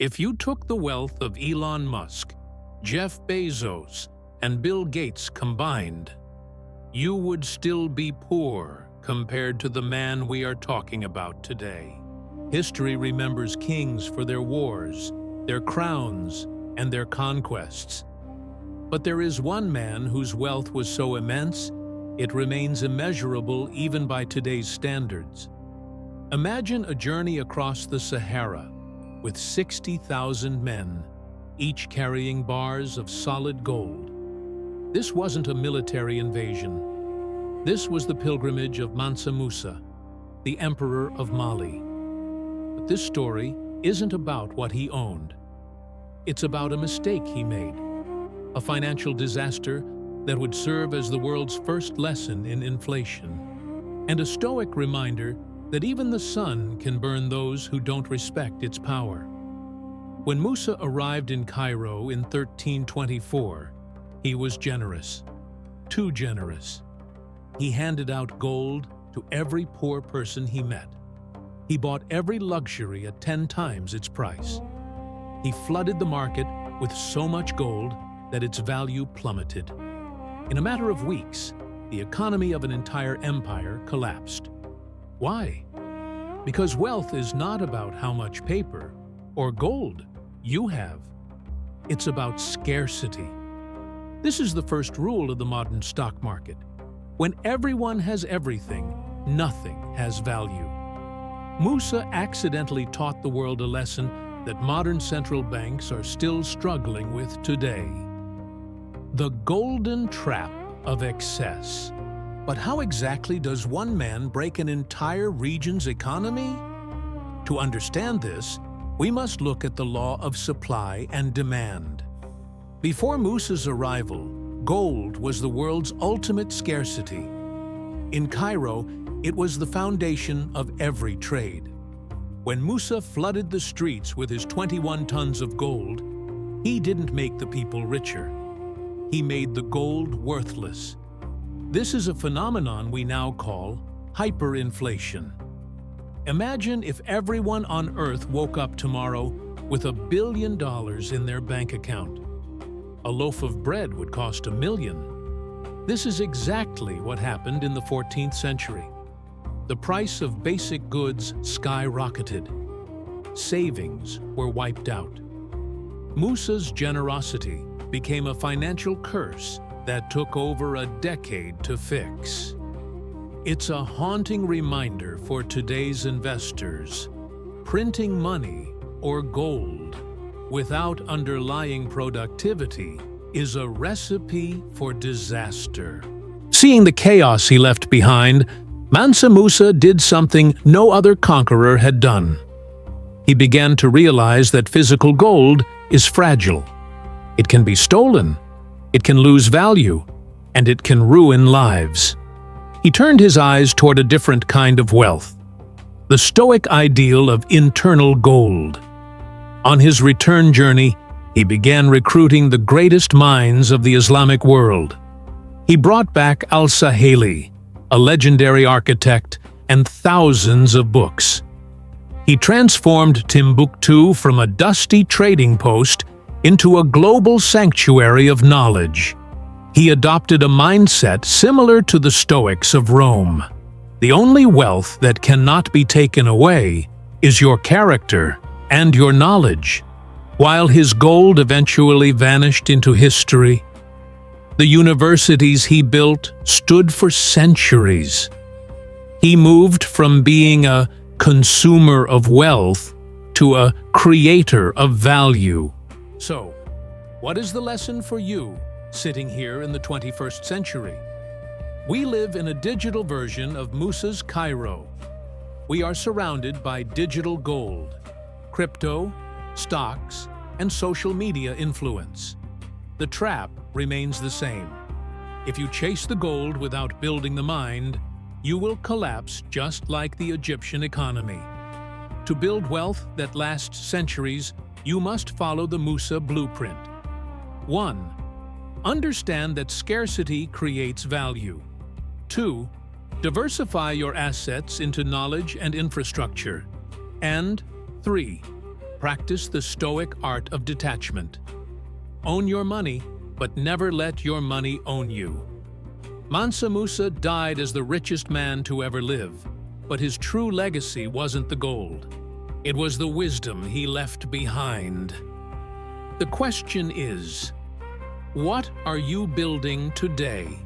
If you took the wealth of Elon Musk, Jeff Bezos, and Bill Gates combined, you would still be poor compared to the man we are talking about today. History remembers kings for their wars, their crowns, and their conquests. But there is one man whose wealth was so immense, it remains immeasurable even by today's standards. Imagine a journey across the Sahara with 60,000 men, each carrying bars of solid gold. This wasn't a military invasion. This was the pilgrimage of Mansa Musa, the emperor of Mali. But this story isn't about what he owned. It's about a mistake he made, a financial disaster that would serve as the world's first lesson in inflation, and a stoic reminder that even the sun can burn those who don't respect its power. When Musa arrived in Cairo in 1324, he was generous, too generous. He handed out gold to every poor person he met. He bought every luxury at 10 times its price. He flooded the market with so much gold that its value plummeted. In a matter of weeks, the economy of an entire empire collapsed. Why? Because wealth is not about how much paper or gold you have. It's about scarcity. This is the first rule of the modern stock market. When everyone has everything, nothing has value. Musa accidentally taught the world a lesson that modern central banks are still struggling with today. The golden trap of excess. But how exactly does one man break an entire region's economy? To understand this, we must look at the law of supply and demand. Before Musa's arrival, gold was the world's ultimate scarcity. In Cairo, it was the foundation of every trade. When Musa flooded the streets with his 21 tons of gold, he didn't make the people richer. He made the gold worthless. This is a phenomenon we now call hyperinflation. Imagine if everyone on Earth woke up tomorrow with $1 billion in their bank account. A loaf of bread would cost $1 million. This is exactly what happened in the 14th century. The price of basic goods skyrocketed. Savings were wiped out. Musa's generosity became a financial curse that took over a decade to fix. It's a haunting reminder for today's investors. Printing money or gold without underlying productivity is a recipe for disaster. Seeing the chaos he left behind, Mansa Musa did something no other conqueror had done. He began to realize that physical gold is fragile. It can be stolen, it can lose value, and it can ruin lives. He turned his eyes toward a different kind of wealth, the Stoic ideal of internal gold. On his return journey, he began recruiting the greatest minds of the Islamic world. He brought back al-Sahili, a legendary architect, and thousands of books. He transformed Timbuktu from a dusty trading post into a global sanctuary of knowledge. He adopted a mindset similar to the Stoics of Rome. The only wealth that cannot be taken away is your character and your knowledge. While his gold eventually vanished into history, the universities he built stood for centuries. He moved from being a consumer of wealth to a creator of value. So, what is the lesson for you sitting here in the 21st century? We live in a digital version of Musa's Cairo. We are surrounded by digital gold, crypto, stocks, and social media influence. The trap remains the same. If you chase the gold without building the mind, you will collapse just like the Egyptian economy. To build wealth that lasts centuries, you must follow the Musa blueprint. 1. Understand that scarcity creates value. 2. Diversify your assets into knowledge and infrastructure. And 3. Practice the Stoic art of detachment. Own your money, but never let your money own you. Mansa Musa died as the richest man to ever live, but his true legacy wasn't the gold. It was the wisdom he left behind. The question is, what are you building today?